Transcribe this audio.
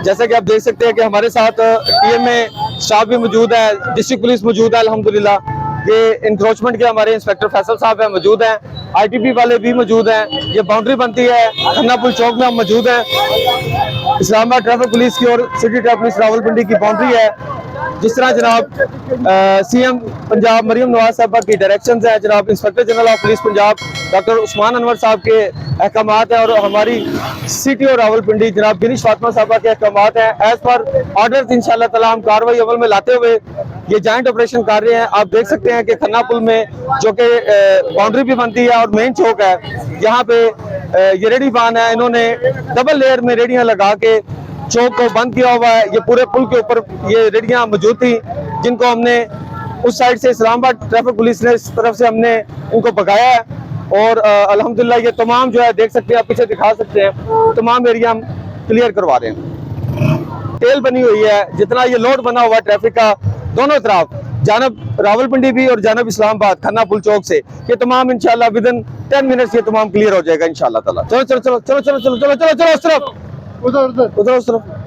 जैसा कि आप देख सकते हैं कि हमारे साथ टीएमए स्टाफ भी मौजूद है, डिस्ट्रिक्ट पुलिस मौजूद है अल्हम्दुलिल्लाह। ये इंक्रोचमेंट के हमारे इंस्पेक्टर फैसल साहब है मौजूद हैं, आईटीपी वाले भी मौजूद हैं। ये बाउंड्री बनती है खन्ना पुल चौक में हम मौजूद हैं। इस्लामाबाद ट्रैफिक पुलिस की और सिटी ट्रैफिक पुलिस रावलपिंडी की बाउंड्री है। जिस तरह जनाब सीएम पंजाब मरियम नवाज साहबा की डायरेक्शन है, जनाब inspector general of police Punjab doctor Usman Anwar साहब के अहकामात हैं, और हमारी सिटी और रावलपिंडी जनाब बिनिश फातिमा साहबा के अहकामात हैं। एज पर ऑर्डर इंशाल्लाह ताला हम कार्रवाई अमल में लाते हुए ये जॉइंट ऑपरेशन कर रहे हैं। आप देख सकते हैं कि खन्ना पुल में जो कि बाउंड्री भी बनती है और मेन चौक है, यहाँ पे ये रेडी बान है, इन्होंने डबल लेयर में रेडियां लगा के चौक को बंद किया हुआ है। ये पूरे पुल के ऊपर ये रेडियां मौजूद थी, जिनको हमने उस साइड से इस्लामाबाद ट्रैफिक पुलिस ने इस तरफ से हमने इनको भगाया है, और अल्हम्दुलिल्लाह ये तमाम जो है देख सकते हैं, आप पीछे दिखा सकते हैं, तमाम एरिया हम क्लियर करवा रहे हैं। टेल बनी हुई है, जितना ये लोड बना हुआ है ट्रैफिक का दोनों तरफ, जानब रावलपिंडी भी और जानब इस्लामाबाद खन्ना पुल चौक से, ये तमाम इंशाल्लाह विदिन 10 मिनट्स ये तमाम क्लियर हो जाएगा इंशाल्लाह ताला। चलो चलो चलो चलो चलो चलो चलो चलो चलो उस तरफ, उधर उस तरफ।